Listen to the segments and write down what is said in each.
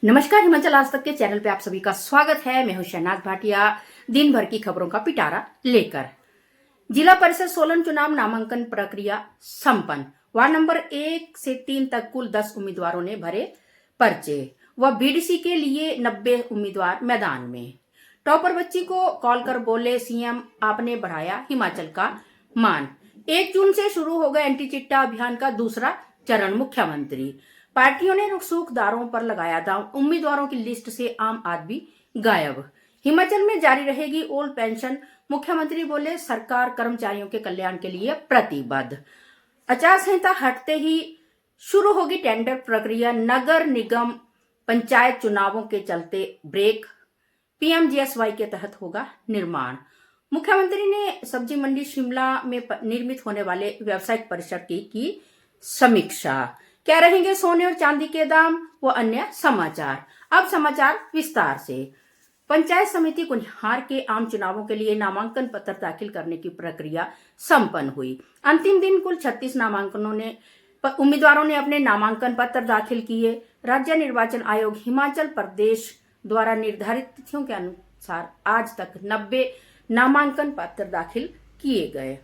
नमस्कार, हिमाचल आज तक के चैनल पे आप सभी का स्वागत है। मैं हूं शहनाज भाटिया। दिन भर की खबरों का पिटारा लेकर जिला परिषद सोलन चुनाव नामांकन प्रक्रिया संपन्न। वार्ड नंबर 1 से 3 तक कुल 10 उम्मीदवारों ने भरे पर्चे व बीडीसी के लिए 90 उम्मीदवार मैदान में। टॉपर बच्ची को कॉल कर बोले सीएम आपने बढ़ाया हिमाचल का मान। 1 जून से शुरू हो गया एंटी चिट्टा अभियान का दूसरा चरण। मुख्यमंत्री पार्टियों ने रसूखदारों पर लगाया दांव। उम्मीदवारों की लिस्ट से आम आदमी गायब। हिमाचल में जारी रहेगी ओल्ड पेंशन। मुख्यमंत्री बोले सरकार कर्मचारियों के कल्याण के लिए प्रतिबद्ध। आचार संहिता हटते ही शुरू होगी टेंडर प्रक्रिया। नगर निगम पंचायत चुनावों के चलते ब्रेक। पीएमजीएसवाई के तहत होगा निर्माण। मुख्यमंत्री ने सब्जी मंडी शिमला में निर्मित होने वाले व्यावसायिक परिसर की समीक्षा। क्या रहेंगे सोने और चांदी के दाम व अन्य समाचार। अब समाचार विस्तार से। पंचायत समिति कुनिहार के आम चुनावों के लिए नामांकन पत्र दाखिल करने की प्रक्रिया संपन्न हुई। अंतिम दिन कुल 36 उम्मीदवारों ने अपने नामांकन पत्र दाखिल किए। राज्य निर्वाचन आयोग हिमाचल प्रदेश द्वारा निर्धारित तिथियों के अनुसार आज तक 90 नामांकन पत्र दाखिल किए गए।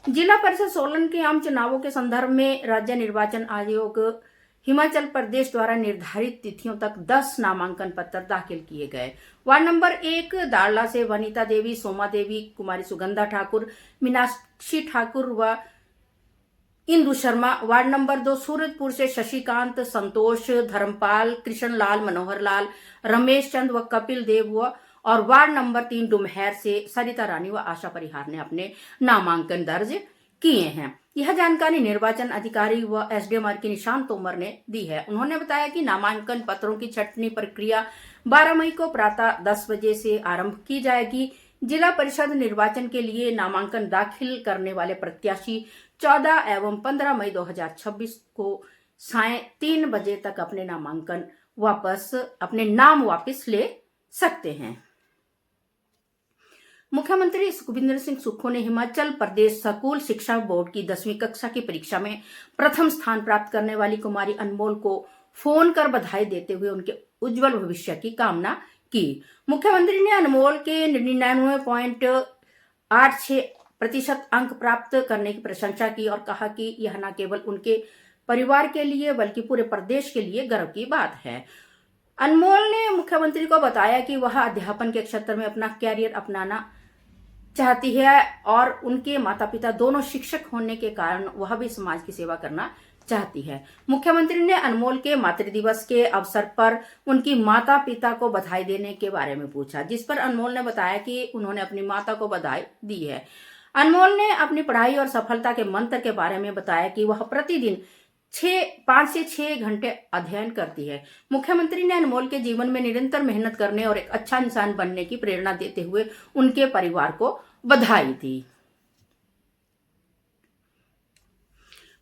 जिला परिषद सोलन के आम चुनावों के संदर्भ में राज्य निर्वाचन आयोग हिमाचल प्रदेश द्वारा निर्धारित तिथियों तक 10 नामांकन पत्र दाखिल किए गए। वार्ड नंबर 1 दाड़ला से वनीता देवी, सोमा देवी, कुमारी सुगंधा ठाकुर, मीनाक्षी ठाकुर व इंदु शर्मा। वार्ड नंबर 2 सूरजपुर से शशिकांत, संतोष, धर्मपाल, कृष्ण लाल, मनोहर लाल, रमेश चंद व कपिल देव और वार्ड नंबर 3 डुमहैर से सरिता रानी व आशा परिहार ने अपने नामांकन दर्ज किए हैं। यह जानकारी निर्वाचन अधिकारी व एसडीएम के निशांत तोमर ने दी है। उन्होंने बताया कि नामांकन पत्रों की छंटनी प्रक्रिया 12 मई को प्रातः 10 बजे से आरंभ की जाएगी। जिला परिषद निर्वाचन के लिए नामांकन दाखिल करने वाले प्रत्याशी 14 एवं 15 मई 2026 को सायं 3 बजे तक अपने नाम वापस ले सकते हैं। मुख्यमंत्री सुखविंदर सिंह सुक्खू ने हिमाचल प्रदेश स्कूल शिक्षा बोर्ड की 10वीं कक्षा की परीक्षा में प्रथम स्थान प्राप्त करने वाली कुमारी अनमोल को फोन कर बधाई देते हुए उनके उज्जवल भविष्य की कामना की। मुख्यमंत्री ने अनमोल के 99.86% अंक प्राप्त करने की प्रशंसा की और कहा कि यह न केवल उनके परिवार के लिए बल्कि पूरे प्रदेश के लिए गर्व की बात है। अनमोल ने मुख्यमंत्री को बताया कि वह अध्यापन के क्षेत्र में अपना कैरियर अपनाना चाहती है और उनके माता पिता दोनों शिक्षक होने के कारण वह भी समाज की सेवा करना चाहती है। मुख्यमंत्री ने अनमोल के मातृ दिवस के अवसर पर उनकी माता पिता को बधाई देने के बारे में पूछा, जिस पर अनमोल ने बताया कि उन्होंने अपनी माता को बधाई दी है। अनमोल ने अपनी पढ़ाई और सफलता के मंत्र के बारे में बताया कि वह प्रतिदिन 5 से 6 घंटे अध्ययन करती है। मुख्यमंत्री ने अनमोल के जीवन में निरंतर मेहनत करने और एक अच्छा इंसान बनने की प्रेरणा देते हुए उनके परिवार को बधाई दी।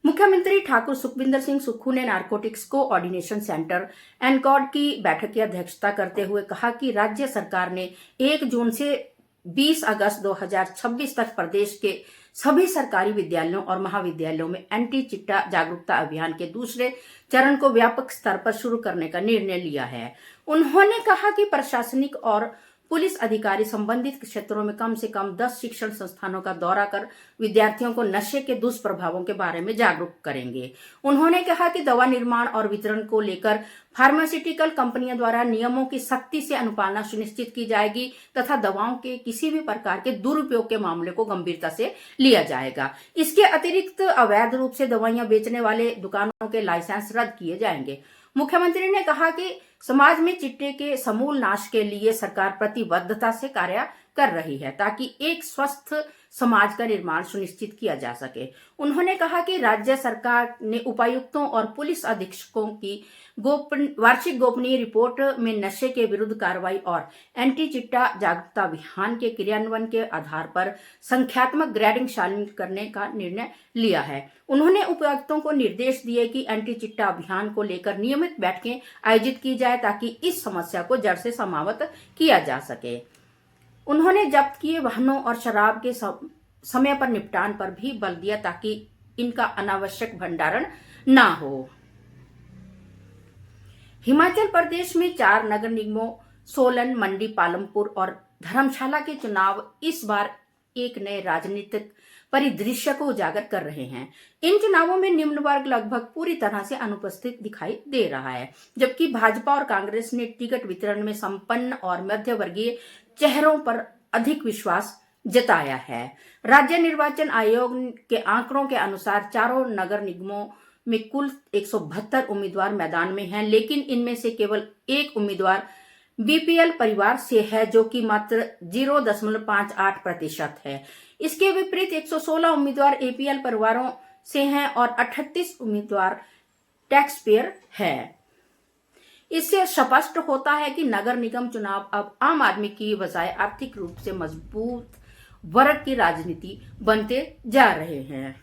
मुख्यमंत्री ठाकुर सुखविंदर सिंह सुक्खू ने नारकोटिक्स कोऑर्डिनेशन सेंटर एनकॉर्ड की बैठक की अध्यक्षता करते हुए कहा कि राज्य सरकार ने 1 जून से 20 अगस्त 2026 तक प्रदेश के सभी सरकारी विद्यालयों और महाविद्यालयों में एंटी चिट्टा जागरूकता अभियान के दूसरे चरण को व्यापक स्तर पर शुरू करने का निर्णय लिया है। उन्होंने कहा कि प्रशासनिक और पुलिस अधिकारी संबंधित क्षेत्रों में कम से कम 10 शिक्षण संस्थानों का दौरा कर विद्यार्थियों को नशे के दुष्प्रभावों के बारे में जागरूक करेंगे। उन्होंने कहा कि दवा निर्माण और वितरण को लेकर फार्मास्यूटिकल कंपनियों द्वारा नियमों की सख्ती से अनुपालना सुनिश्चित की जाएगी तथा दवाओं के किसी भी प्रकार के दुरुपयोग के मामले को गंभीरता से लिया जाएगा। इसके अतिरिक्त अवैध रूप से दवाइयां बेचने वाले दुकानों के लाइसेंस रद्द किए जाएंगे। मुख्यमंत्री ने कहा कि समाज में चिट्टे के समूल नाश के लिए सरकार प्रतिबद्धता से कार्य कर रही है ताकि एक स्वस्थ समाज का निर्माण सुनिश्चित किया जा सके। उन्होंने कहा कि राज्य सरकार ने उपायुक्तों और पुलिस अधीक्षकों की वार्षिक गोपनीय रिपोर्ट में नशे के विरुद्ध कार्रवाई और एंटी चिट्टा जागरूकता अभियान के क्रियान्वयन के आधार पर संख्यात्मक ग्रेडिंग शामिल करने का निर्णय लिया है। उन्होंने उपायुक्तों को निर्देश दिए कि एंटी चिट्टा अभियान को लेकर नियमित बैठकें आयोजित की जाए ताकि इस समस्या को जड़ से समाप्त किया जा सके। उन्होंने जब्त किए वाहनों और शराब के समय पर निपटान पर भी बल दिया ताकि इनका अनावश्यक भंडारण ना हो। हिमाचल प्रदेश में 4 नगर निगमों सोलन, मंडी, पालमपुर और धर्मशाला के चुनाव इस बार एक नए राजनीतिक परिदृश्य को उजागर कर रहे हैं। इन चुनावों में निम्न वर्ग लगभग पूरी तरह से अनुपस्थित दिखाई दे रहा है, जबकि भाजपा और कांग्रेस ने टिकट वितरण में संपन्न और मध्य वर्गीय चेहरों पर अधिक विश्वास जताया है। राज्य निर्वाचन आयोग के आंकड़ों के अनुसार चारों नगर निगमों में कुल 172 उम्मीदवार मैदान में हैं, लेकिन इनमें से केवल एक उम्मीदवार बीपीएल परिवार से है, जो कि मात्र 0.58% है। इसके विपरीत 116 उम्मीदवार एपीएल परिवारों से हैं और 38 उम्मीदवार टैक्स पेयर है। इससे स्पष्ट होता है कि नगर निगम चुनाव अब आम आदमी की बजाय आर्थिक रूप से मजबूत वर्ग की राजनीति बनते जा रहे हैं।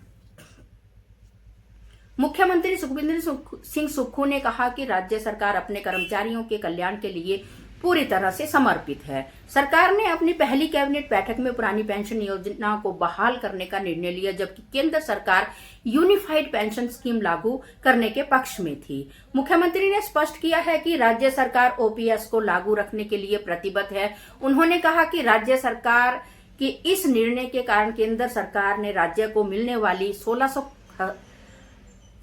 मुख्यमंत्री सुखविंदर सिंह सुक्खू ने कहा कि राज्य सरकार अपने कर्मचारियों के कल्याण के लिए पूरी तरह से समर्पित है। सरकार ने अपनी पहली कैबिनेट बैठक में पुरानी पेंशन योजना को बहाल करने का निर्णय लिया, जबकि केंद्र सरकार यूनिफाइड पेंशन स्कीम लागू करने के पक्ष में थी। मुख्यमंत्री ने स्पष्ट किया है कि राज्य सरकार ओपीएस को लागू रखने के लिए प्रतिबद्ध है। उन्होंने कहा कि राज्य सरकार के इस निर्णय के कारण केंद्र सरकार ने राज्य को मिलने वाली 1600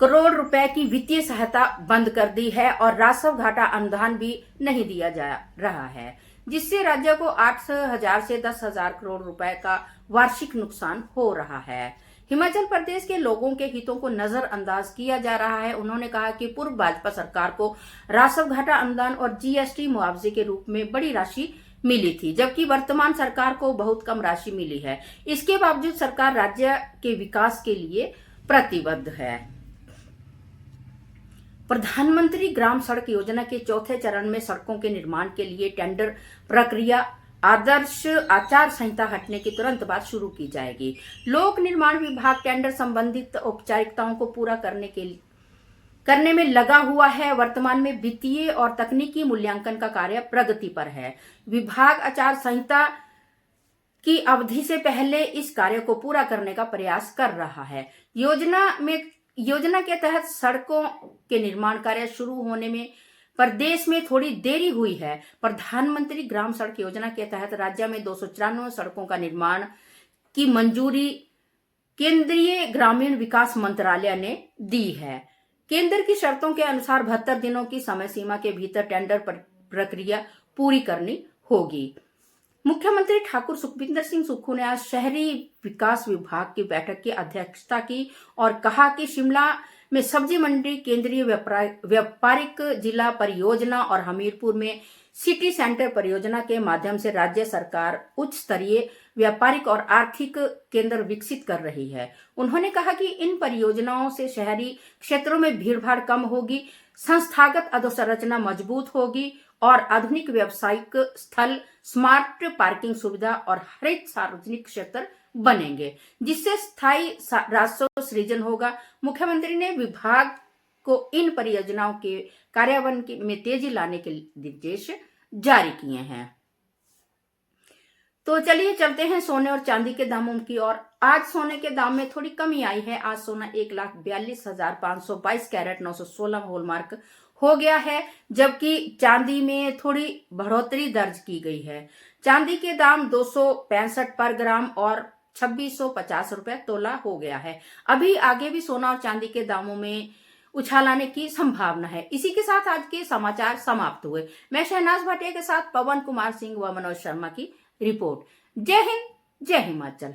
करोड़ रुपए की वित्तीय सहायता बंद कर दी है और राजस्व घाटा अनुदान भी नहीं दिया जा रहा है, जिससे राज्य को 8,000 से 10,000 करोड़ रुपए का वार्षिक नुकसान हो रहा है। हिमाचल प्रदेश के लोगों के हितों को नजरअंदाज किया जा रहा है। उन्होंने कहा कि पूर्व भाजपा सरकार को राजस्व घाटा अनुदान और जीएसटी मुआवजे के रूप में बड़ी राशि मिली थी, जबकि वर्तमान सरकार को बहुत कम राशि मिली है। इसके बावजूद सरकार राज्य के विकास के लिए प्रतिबद्ध है। प्रधानमंत्री ग्राम सड़क योजना के चौथे चरण में सड़कों के निर्माण के लिए टेंडर प्रक्रिया आदर्श आचार संहिता हटने के तुरंत बाद शुरू की जाएगी। लोक निर्माण विभाग टेंडर संबंधित औपचारिकताओं को पूरा करने में लगा हुआ है। वर्तमान में वित्तीय और तकनीकी मूल्यांकन का कार्य प्रगति पर है। विभाग आचार संहिता की अवधि से पहले इस कार्य को पूरा करने का प्रयास कर रहा है। योजना के तहत सड़कों के निर्माण कार्य शुरू होने में प्रदेश में थोड़ी देरी हुई है। प्रधानमंत्री ग्राम सड़क योजना के तहत राज्य में 294 सड़कों का निर्माण की मंजूरी केंद्रीय ग्रामीण विकास मंत्रालय ने दी है। केंद्र की शर्तों के अनुसार 72 दिनों की समय सीमा के भीतर टेंडर प्रक्रिया पूरी करनी होगी। मुख्यमंत्री ठाकुर सुखविंदर सिंह सुक्खू ने आज शहरी विकास विभाग की बैठक की अध्यक्षता की और कहा कि शिमला में सब्जी मंडी, केंद्रीय व्यापारिक जिला परियोजना और हमीरपुर में सिटी सेंटर परियोजना के माध्यम से राज्य सरकार उच्च स्तरीय व्यापारिक और आर्थिक केंद्र विकसित कर रही है। उन्होंने कहा कि इन परियोजनाओं से शहरी क्षेत्रों में भीड़भाड़ कम होगी, संस्थागत अधोसंरचना मजबूत होगी और आधुनिक व्यावसायिक स्थल, स्मार्ट पार्किंग सुविधा और हरित सार्वजनिक क्षेत्र बनेंगे, जिससे स्थायी राजस्व सृजन होगा। मुख्यमंत्री ने विभाग को इन परियोजनाओं के कार्यान्वयन में तेजी लाने के निर्देश जारी किए हैं। तो चलिए चलते हैं सोने और चांदी के दामों की ओर। आज सोने के दाम में थोड़ी कमी आई है। आज सोना 1,42,522 कैरेट 916 हॉलमार्क हो गया है, जबकि चांदी में थोड़ी बढ़ोतरी दर्ज की गई है। चांदी के दाम 265 पर ग्राम और 2650 रुपए तोला हो गया है। अभी आगे भी सोना और चांदी के दामों में उछाल आने की संभावना है। इसी के साथ आज के समाचार समाप्त हुए। मैं शहनाज भाटिया के साथ पवन कुमार सिंह व मनोज शर्मा की रिपोर्ट। जय हिंद, जय हिमाचल।